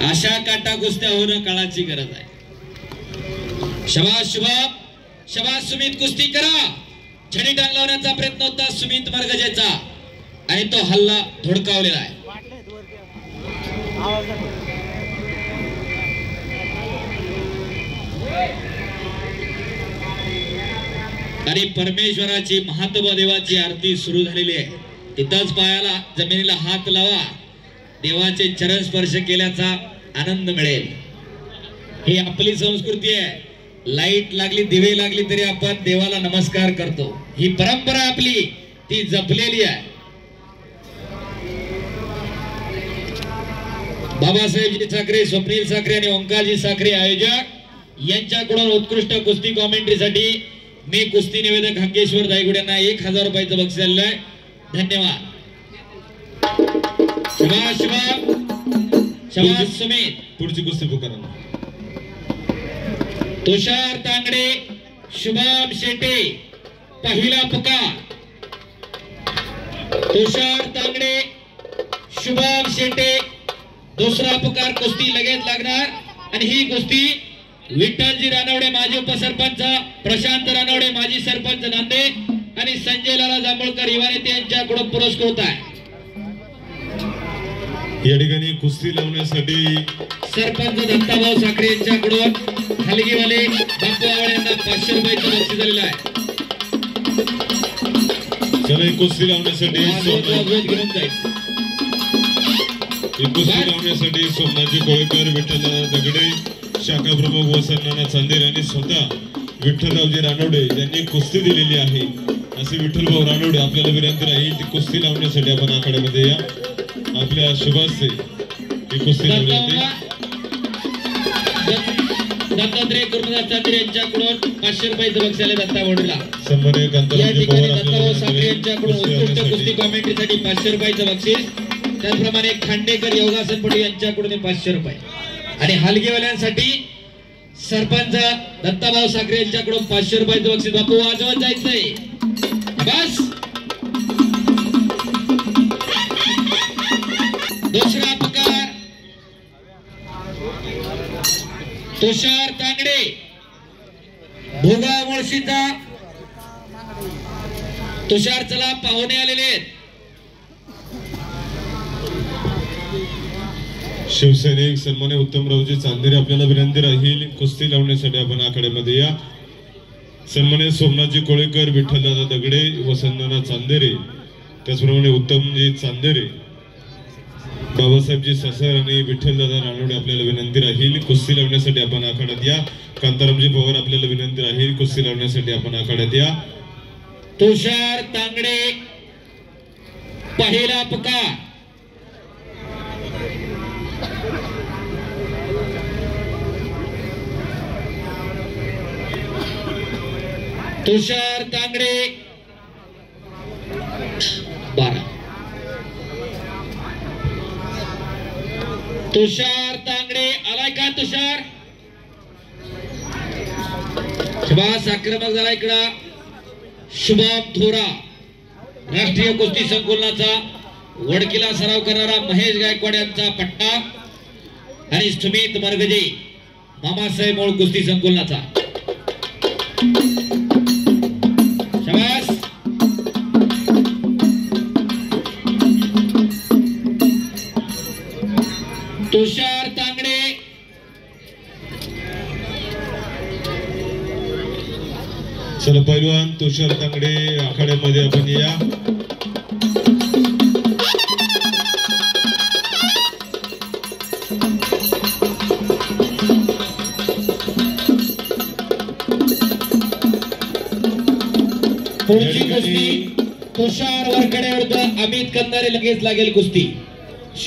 अशा काटा कुस्त्या होणं काळाची गरज आहे. शबाश शुभम, शबाश सुमित, कुस्ती करा. छडी टांग लावण्याचा प्रयत्न होता सुमित मरगजेचा आणि तो हल्ला धोडकावलेला आहे. आणि परमेश्वराची महात्मा देवाची आरती सुरू झालेली आहे. तिथंच पायाला जमिनीला हात लावा, देवाचे चरण स्पर्श केल्याचा आनंद मिळेल. ही आपली संस्कृती आहे. लाईट लागली, दिवे लागली तरी आपण देवाला नमस्कार करतो. ही परंपरा आपली, ती जपलेली आहे. बाबासाहेबजी साखरे, स्वप्नील साखरे आणि ओंकारजी साखरे आयोजक यांच्याकडून उत्कृष्ट कुस्ती कॉमेंट्रीसाठी मी कुस्ती निवेदक हंकेश्वर दायगुड यांना 1000 रुपयाचं बक्षीस दिलं आहे. धन्यवाद. शबाश शुभम, शबाश सुमित. पुढची कुस्ती पुकारा. तुषार तांगडे, शुभम शेटे, पहिला पुकार. तुषार तांगडे, शुभम शेटे, दुसरा पुकार. कुस्ती लगेच लागणार आणि ही कुस्ती विठ्ठलजी रानवडे माजी उपसरपंच, प्रशांत रानवडे माजी सरपंच नांदे आणि संजय लाला जांभूळकर युवा नेते यांच्याकडून पुरस्कृत आहे. या ठिकाणी कुस्ती लावण्यासाठी सरपंच दत्ताभाऊ साखरे यांच्याकडून हलगीवाले बापू आवळे यांना 500 रुपयाचं बक्षीस दिलेलं आहे. चला कुस्ती लावण्यासाठी सोमनाथजी कोळेकर, विठ्ठलदादा दगडे, शाखा प्रमुख वसंतनाना चांदेर आणि स्वतः विठ्ठलरावजी रानवडे यांनी कुस्ती दिलेली आहे. असे विठ्ठलभाऊ रानवडे आपल्याला विनंती राहील ती कुस्ती लावण्यासाठी आपण आखाड्यामध्ये या. आपल्या शुभास्ते ही कुस्ती लावली जाते. दत्तात्रय गुरुदास चांदेर यांच्याकडून 500 रुपयाचं बक्षीस आले दत्ता वडूला. सन्माननीय दत्ताभाऊ साखरे यांच्याकडून उत्कृष्ट कुस्ती कॉमेंट्रीसाठी 500 रुपयाचं बक्षीस. त्याचप्रमाणे खांडेकर योगासनपटू यांच्याकडून 500 रुपये आणि हलगेवाल्यांसाठी सरपंच दत्ताभाऊ साखरे यांच्याकडून 500 रुपयाचं बक्षीस. बापू वाजवत जायचंय. बस. दुसरा पुकार. तुषार तांगडे, भोगा मुळशीचा. तुषार चला, पाहुणे आलेले आहेत. शिवसैनिक सन्मान्य उत्तमरावजी चांदेरे आपल्याला विनंती राहील कुस्ती लावण्यासाठी आपण आखाड्यामध्ये या. सन्मान्य सोमनाथजी कोळेकर, विठ्ठलदादा दगडे, वसंतनाना चांदेरे, त्याचप्रमाणे उत्तमजी चांदेरे, बाबासाहेबजी ससर आणि विठ्ठलदादा रानवडे आपल्याला विनंती राहील कुस्ती लावण्यासाठी आपण आखाड्यात या. कांतारामजी पवार आपल्याला विनंती राहील कुस्ती लावण्यासाठी आपण आखाड्यात या. तुषार तांगडे, पहिला पुकार. तुषार तांगडे 12. तुषार तांगडे आलाय का? तुषार शबास, आक्रमक झाला इकडा. शुभम थोरा, राष्ट्रीय कुस्ती संकुलनाचा वडकीला सराव करणारा महेश गायकवाड यांचा पट्टा आणि सुमित मरगजे मामासाहेब मूळ कुस्ती संकुलनाचा. शबास. तुषार तांगडे, चला पैलवान तुषार तांगडे आखाड्यामध्ये आपण या. पुढची कुस्ती तुषार वरकडे विरुद्ध अमित कंदारे. लगेच लागेल कुस्ती.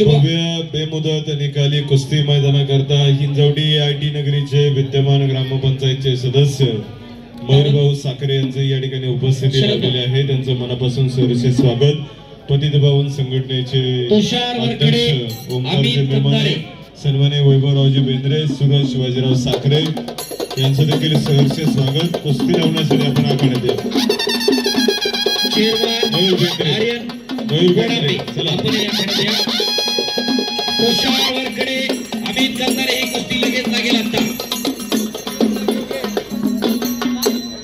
भव्य बेमुदत निकाली कुस्ती मैदानाकरता हिंजवडी आयटी नगरीचे विद्यमान ग्रामपंचायतचे सदस्य मयूरभाऊ साखरे यांचे या ठिकाणी उपस्थिती लाभलेले आहे. त्यांचं मनापासून सहर्ष स्वागत. पतित पावन संघटनेचे अध्यक्ष ओंकारजी बेमाने, सन्माननीय वैभवरावजी बेंद्रे, सुरज शिवाजीराव साखरे यांचं देखील सहर्ष स्वागत. कुस्ती लावण्यासाठी आपण आखाड्यात या. चेअरमन मयूर बेंद्रे, चला आपण या आखाड्यात या.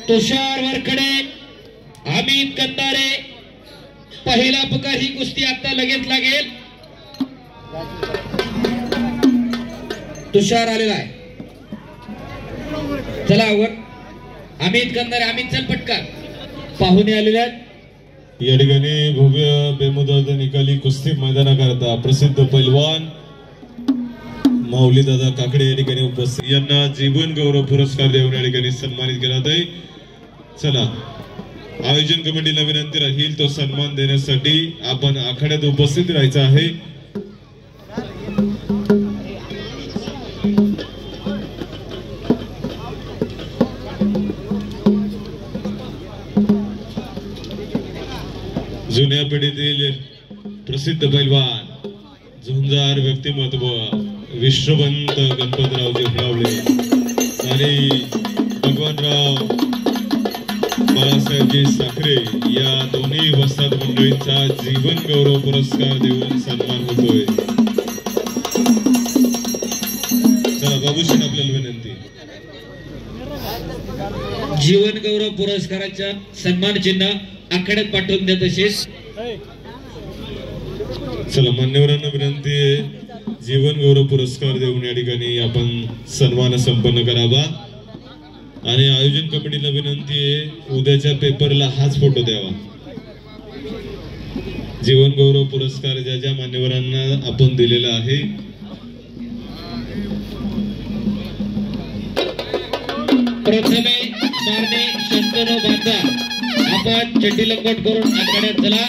तुषार वरखडे, अमित कंदारे. पहिला पुकार ही कुस्ती आता लगेच लागेल. तुषार आलेला आहे. चला वर अमित कंदारे. अमित चल पटकन. पाहुणे आलेले आहेत. या ठिकाणी भव्य बेमुदत निकाली कुस्ती मैदानाकरता प्रसिद्ध पैलवान माऊली दादा काकडे या ठिकाणी उपस्थित. यांना जीवन गौरव पुरस्कार देऊन या ठिकाणी सन्मानित केला जातोय. चला आयोजन कमिटीला विनंती राहील तो सन्मान देण्यासाठी आपण आखाड्यात उपस्थित राहायचं आहे. जुन्या पिढीतील प्रसिद्ध पैलवान, झुंजार व्यक्तिमत्व विश्ववंत गणपतरावजी फुलावळे आणि भगवानराव बाळासाहेबजी साखरे या दोन्ही वस्ताद मंडळींचा जीवन गौरव पुरस्कार देऊन सन्मान होतोय. चला बाबूशन आपल्याला विनंती. जीवन गौरव पुरस्काराच्या सन्मान चिन्ह आखाड्यात पाठवून द्या. तसेच चला मान्यवरांना विनंती आहे जीवन गौरव पुरस्कार देऊन या ठिकाणी आपण सन्मान संपन्न करावा. आणि आयोजन कमिटीला विनंती आहे उद्याच्या पेपरला हाच फोटो द्यावा. जीवन गौरव पुरस्कार ज्या ज्या मान्यवरांना आपण दिलेला आहे प्रथमे मारणे शंतनू बांधा. आपण चड्डी लंगोट करून आखाड्यात चला.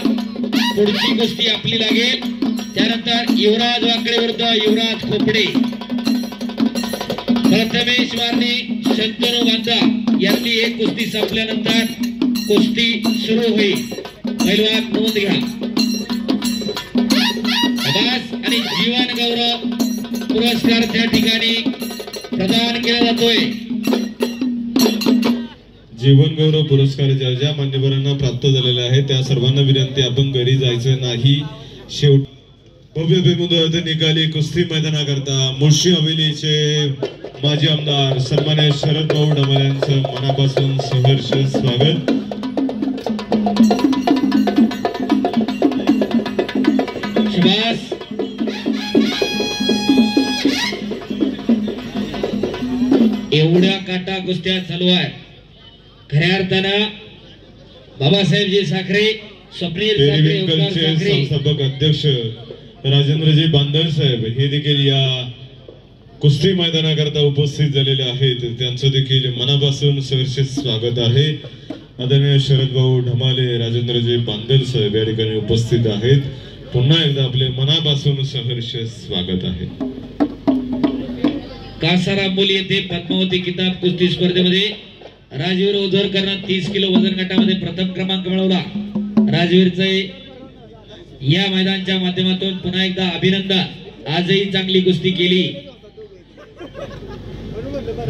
पुढची कुस्ती आपली लागेल. त्यानंतर युवराज वाकडे विरुद्ध युवराज खोपडे. प्रथमेश मारणे शंतनू बांधा यांनी एक कुस्ती संपल्यानंतर कुस्ती सुरू होईल. पैलवान नोंद घ्या. आणि जीवन गौरव पुरस्कार त्या ठिकाणी प्रदान केला जातोय. जीवन गौरव पुरस्कार ज्या ज्या मान्यवरांना प्राप्त झालेला आहे त्या सर्वांना विनंती आपण घरी जायचं नाही. शेवट भव्य बेमुदत निकाली कुस्ती मैदानाकरता मुळशी हवेलीचे माजी आमदार सन्मान्य शरद भाऊ ढमाले यांचं मनापासून सहर्ष स्वागत. शाबास. एवढ्या काटा कुस्त्या चालू आहे. खऱ्या अर्थानं बाबासाहेबजी साखरे, स्वप्नील साखरे, ओंकार साखरे, संस्थापक अध्यक्ष राजेंद्रजी बांदल साहेब हे देखील या कुस्ती मैदानाकरता उपस्थित झालेले आहेत. त्यांचं देखील मनापासून सहर्ष स्वागत आहे. आदरणीय शरद भाऊ ढमाले, राजेंद्रजी बांदल साहेब या ठिकाणी उपस्थित आहेत. पुन्हा एकदा आपले मनापासून सहर्ष स्वागत आहे. कासारा मुली येथे पद्मावती किताब कुस्ती स्पर्धेमध्ये राजवीर ओझरकरनं 30 किलो वजन गटामध्ये प्रथम क्रमांक मिळवला. राजवीरचे या मैदानाच्या माध्यमातून पुन्हा एकदा अभिनंदन. आजही चांगली कुस्ती केली.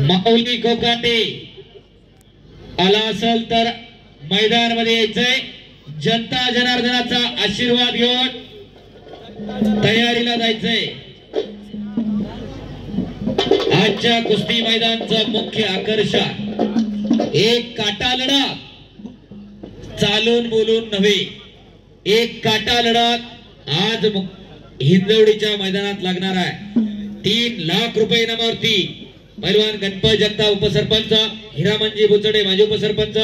माऊली कोकाटे आला असेल तर मैदानामध्ये यायचंय. जनता जनार्दनाचा आशीर्वाद घेऊन तयारीला जायचंय. आजच्या कुस्ती मैदानाचं मुख्य आकर्षण एक काटा लढत. चालून बोलून नव्हे, एक काटा लढत आज हिंजवडीच्या मैदानात लागणार आहे. 3 लाख रुपये इनामावरती पैलवान गणपत जगताप उपसरपंच, हिरामनजी बुचडे माजी उपसरपंच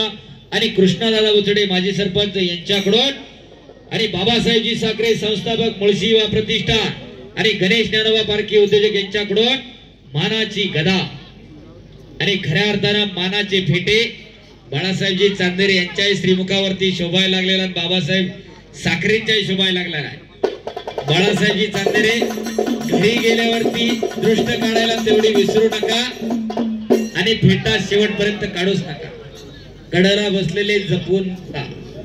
आणि कृष्णादादा बुचडे माजी सरपंच यांच्याकडून आणि बाबासाहेबजी साखरे संस्थापक मुळशी युवा प्रतिष्ठान आणि गणेश ज्ञानोबा पारखी उद्योजक यांच्याकडून मानाची गदा आणि खऱ्या अर्थानं मानाचे फेटे बाळासाहेबजी चांदेरे यांच्याही श्रीमुखावरती शोभायला लागलेला आणि बाबासाहेब साखरेंच्याही शोभायला लागलेला आहे. बाळासाहेबजी चांदेरे घरी गेल्यावरती दृष्ट काढायला तेवढी विसरू नका आणि फेटा शेवटपर्यंत काढूच नका. कडाला बसलेले जपून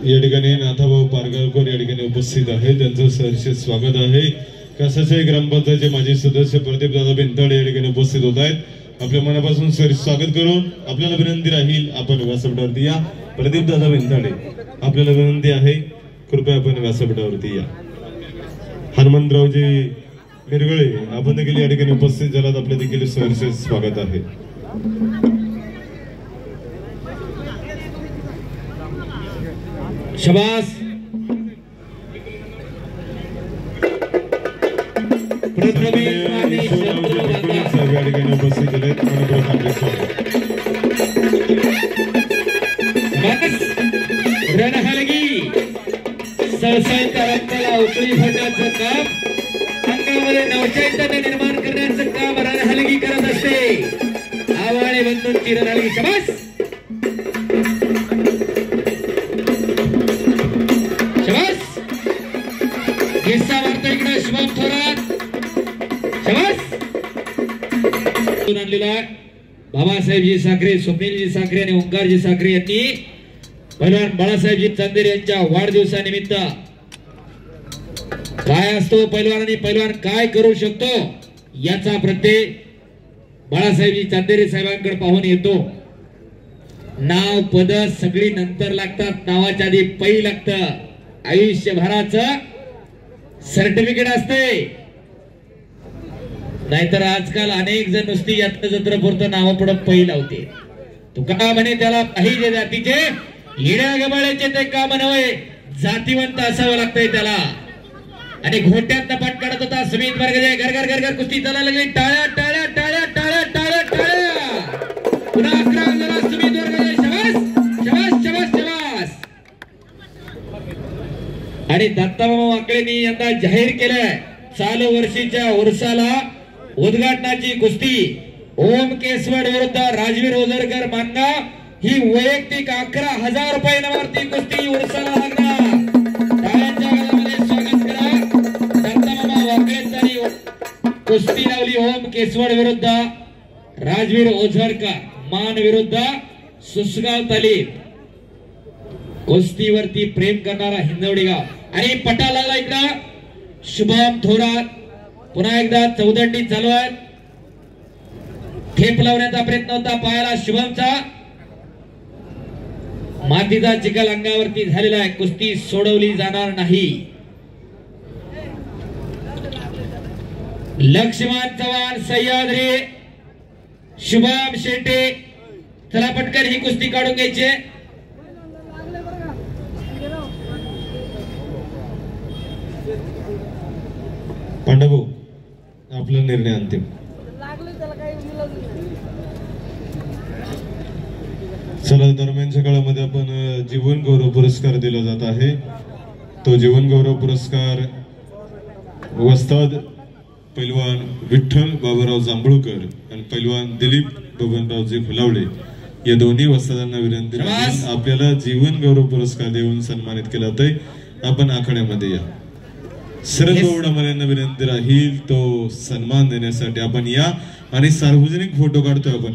या ठिकाणी नाथाभाऊ पारगावकर या ठिकाणी उपस्थित आहे. त्यांचं सहर्ष स्वागत आहे. कासाचे ग्रामपंचायतचे माजी सदस्य प्रदीप दादा बेंताडे या ठिकाणी उपस्थित होत आहेत. आपल्या मनापासून सहर्ष स्वागत करून आपल्याला विनंती राहील आपण व्यासपीठावरती या. प्रदीप दादा बेंताडे आपल्याला विनंती आहे कृपया आपण व्यासपीठावरती या. हनुमंतरावजी मिरगळे आपण देखील या ठिकाणी उपस्थित झालात. आपल्या देखील सहर्ष स्वागत आहे. शबास रणहलगी सळसळत्या रक्ताला उकळी फोडण्याचं काम, अंगामध्ये नवचैतन्य निर्माण करण्याचं काम रणहलगी करत असते. आवाळे बंधूंची रणहलगी. शबास शबास किस्सा वार्ता इकडे शुभम थोरात. शबास आणलेला बाबासाहेबजी साखरे, स्वप्नीलजी साखरे आणि ओंकारजी साखरे यांनी पहिलवान बाळासाहेबजी चांदेर यांच्या वाढदिवसानिमित्त काय असतो पहिलवान आणि पहिलवान काय करू शकतो याचा प्रत्यय बाळासाहेबजी चांदेरे साहेबांकडे पाहून येतो. नाव पद सगळी नंतर लागतात, नावाच्या आधी पै लागतं. आयुष्यभराचं सर्टिफिकेट असते. नाहीतर आजकाल अनेक जण नुसती यात्र जत्र पुरतं नाव पुढे पै लावते. तुका म्हणे त्याला पाहिजे जातीचे येड्या गबाळ्याचे ते काम नव्हे, जातीवंत असावं लागतंय त्याला. आणि घोट्यात पाठ काढत होता समित वर्गाचे घर घर घर घर कुस्ती चालायला लागली. टाळ्या टाळ्या टाळ्या टाळ्या टाळ्या टाळ्या. पुन्हा 11 जरा समित वर्गाचे. शबास शबास शबास शबास. आणि दत्ताबाबा वाकळेंनी यंदा जाहीर केलंय चालू वर्षीच्या उर्साला उद्घाटनाची कुस्ती ओम केसवड विरुद्ध राजवीर ओझरकर मानगाव ही वैयक्तिक 11,000 रुपयांवरती कुस्ती उर्साला लागणार. टाळ्यांच्या गळ्यामध्ये स्वागत करा. दत्ताबाबा वाकळेंनी कुस्ती लावली ओम केसवड विरुद्ध राजवीर ओझरकर, मान विरुद्ध सुसगाव तालीम. कुस्तीवरती प्रेम करणारा हिंदवडी गाव. आणि पटा लागला इकडं शुभम थोरात. पुन्हा एकदा चौदंडी चालू आहे. ठेप लावण्याचा प्रयत्न होता पायाला शुभमचा. मातीचा चिखल अंगावरती झालेला आहे. कुस्ती सोडवली जाणार नाही. लक्ष्मण चव्हाण, सह्याद्री, शुभम शेटे. चला पटकन ही कुस्ती काढून घ्यायची. पांडू आपला निर्णय अंतिम. चला दरम्यानच्या काळामध्ये आपण जीवन गौरव पुरस्कार दिला जात आहे. तो जीवन गौरव पुरस्कार वस्ताद पैलवान विठ्ठल बाबाराव जांभूळकर आणि पैलवान दिलीप बबनरावजी फुलावडे या दोन्ही वस्तादांना विनंती आहे आपल्याला जीवन गौरव पुरस्कार देऊन सन्मानित केला जातोय. आपण आखाड्यामध्ये या. शरद भाऊ डमालेंना विनंती राहील तो सन्मान देण्यासाठी आपण या आणि सार्वजनिक फोटो काढतोय. आपण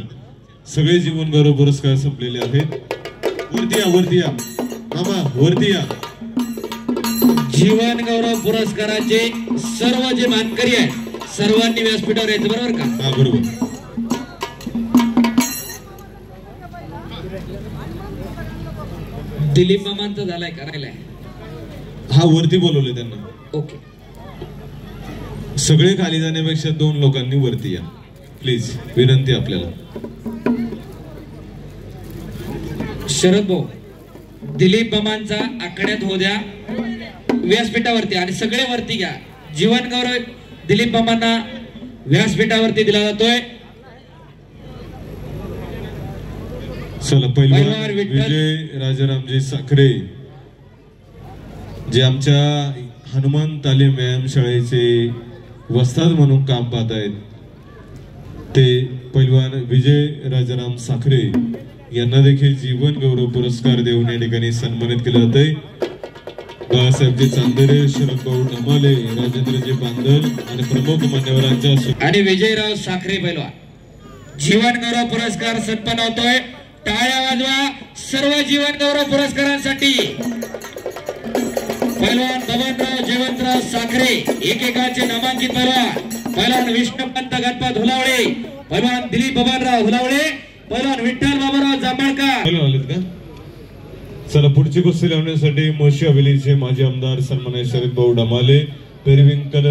सगळे जीवन गौरव पुरस्कार संपलेले आहेत. वरती या, वरती या मामा, वरती या. जीवन गौरव पुरस्काराचे सर्व जे मानकरी आहेत सर्वांनी व्यासपीठावर यायचं, बरोबर का? हा बरोबर. दिलीप मामांचा झालाय करायला. हा वरती बोलवले त्यांना. ओके. सगळे खाली जाण्यापेक्षा 2 लोकांनी वरती या प्लीज, विनंती आपल्याला. शरद भाऊ दिलीप मामांचा आकड्यात होऊ द्या व्यासपीठावरती आणि सगळे वरती घ्या. जीवन गौरव दिलीप मामांना व्यासपीठावरती दिला जातोय. चला पैलवान विजय राजारामजी साखरे जे आमच्या हनुमान तालीम व्यायाम शाळेचे वस्ताद म्हणून काम पाहत आहेत ते पैलवान विजय राजाराम साखरे यांना देखील जीवन गौरव पुरस्कार देऊन या ठिकाणी सन्मानित केलं जातंय. बाळासाहेबजी चांदेरे, शरद भाऊ डमाले, राजेंद्रजी बांदल आणि प्रमुख मान्यवरांच्या आणि विजयराव साखरे पैलवान जीवन गौरव पुरस्कार सन्मान होतोय. टाळ्या वाजवा सर्व जीवन गौरव पुरस्कारांसाठी. पैलवान बबनराव जयवंतराव साखरे एकेकाचे नामांकित पैलवान. पैलवान विष्णुपंत गणपत हुलावळे, पैलवान दिलीप बबनराव हुलावळे, पैलवान विठ्ठल बाबाराव जांभळकर. चला पुढची कुस्ती लावण्यासाठी मोशी हवेलीचे माजी आमदार सन्माननीय शरद भाऊ डमाले, पेरविंकल